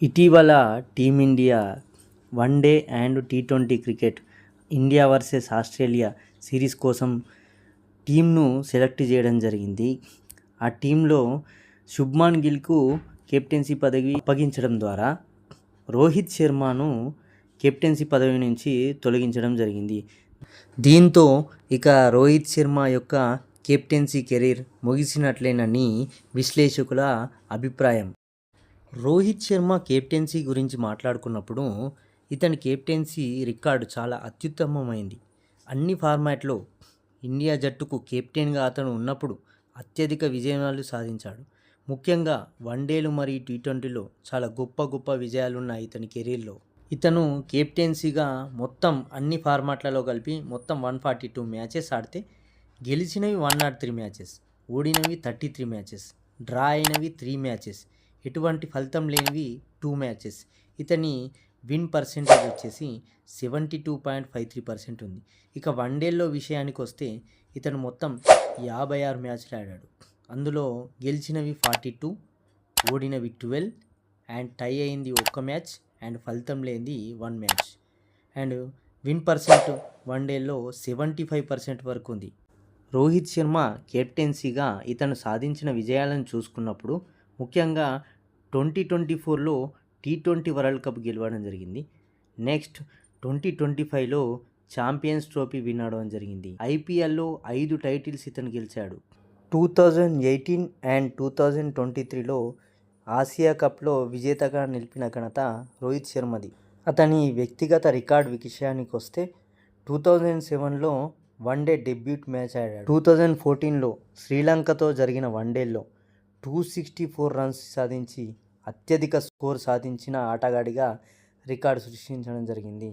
ఇటీవల team India one day and T20 cricket India versus Australia series కోసం టీంను select చేయడం జరిగింది. ఆ టీంలో శుభ్మాన్ గిల్కు కెప్టెన్సీ పదవి అప్పగించడం ద్వారా రోహిత్ శర్మను కెప్టెన్సీ పదవి నుంచి తొలగించడం జరిగింది. దీంతో ఇక రోహిత్ శర్మ యొక్క కెప్టెన్సీ కెరీర్ ముగిసినట్లేనని విశ్లేషకుల అభిప్రాయం. రోహిత్ శర్మ కెప్టెన్సీ గురించి మాట్లాడుకున్నప్పుడు ఇతని కెప్టెన్సీ రికార్డు చాలా అత్యుత్తమమైంది. అన్ని ఫార్మాట్లో ఇండియా జట్టుకు కెప్టెన్గా అతను ఉన్నప్పుడు అత్యధిక విజయాలు సాధించాడు. ముఖ్యంగా వన్డేలు మరియు టీ20లో చాలా గొప్ప విజయాలున్న ఇతని కెరీర్లో ఇతను కెప్టెన్సీగా మొత్తం అన్ని ఫార్మాట్లలో కలిపి మొత్తం 142 మ్యాచెస్ ఆడితే గెలిచినవి 103 మ్యాచెస్, ఓడినవి 33 మ్యాచెస్, డ్రా అయినవి 3 మ్యాచెస్, ఎటువంటి ఫలితం లేనివి 2 మ్యాచెస్. ఇతని విన్ పర్సెంటేజ్ వచ్చేసి 72.53% ఉంది. ఇక వన్డేల్లో విషయానికి వస్తే ఇతను మొత్తం 56 మ్యాచ్లు ఆడాడు. అందులో గెలిచినవి 42, ఓడినవి 12 అండ్ టై అయింది 1 మ్యాచ్ అండ్ ఫలితం లేనిది 1 మ్యాచ్. అండ్ విన్ పర్సెంట్ వన్డేల్లో 75% వరకు ఉంది. రోహిత్ శర్మ కెప్టెన్సీగా ఇతను సాధించిన విజయాలను చూసుకున్నప్పుడు ముఖ్యంగా 2024లో టీ20 వరల్డ్ కప్ గెలవడం జరిగింది. నెక్స్ట్ 2025లో ఛాంపియన్స్ ట్రోఫీ విన్ అవడం జరిగింది. ఐపీఎల్లో 5 టైటిల్స్ ఇతను గెలిచాడు. 2018 అండ్ 2023లో ఆసియా కప్లో విజేతగా నిలిపిన ఘనత రోహిత్ శర్మది. అతని వ్యక్తిగత రికార్డు విషయానికి వస్తే 2007లో వన్డే డెబ్యూట్ మ్యాచ్ ఆడాడు. 2014లో శ్రీలంకతో జరిగిన వన్డేల్లో 264 రన్స్ సాధించి అత్యధిక స్కోర్ సాధించిన ఆటగాడిగా రికార్డు సృష్టించడం జరిగింది.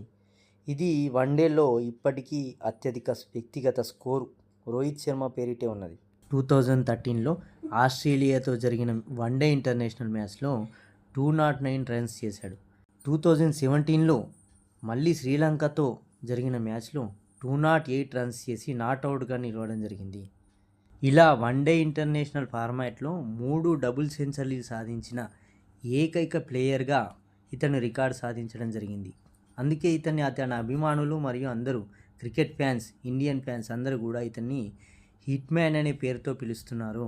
ఇది వన్డేలో ఇప్పటికీ అత్యధిక వ్యక్తిగత స్కోరు రోహిత్ శర్మ పేరిటే ఉన్నది. 2013లో ఆస్ట్రేలియాతో జరిగిన వన్డే ఇంటర్నేషనల్ మ్యాచ్లో 209 రన్స్ చేశాడు. 2017లో మళ్ళీ శ్రీలంకతో జరిగిన మ్యాచ్లో 208 రన్స్ చేసి నాట్అవుట్గా నిలవడం జరిగింది. ఇలా వన్డే ఇంటర్నేషనల్ ఫార్మాట్లో 3 డబుల్ సెంచరీలు సాధించిన ఏకైక ప్లేయర్గా ఇతను రికార్డు సాధించడం జరిగింది. అందుకే అతని అభిమానులు మరియు అందరూ క్రికెట్ ఫ్యాన్స్, ఇండియన్ ఫ్యాన్స్ అందరూ కూడా ఇతన్ని హిట్ మ్యాన్ అనే పేరుతో పిలుస్తున్నారు.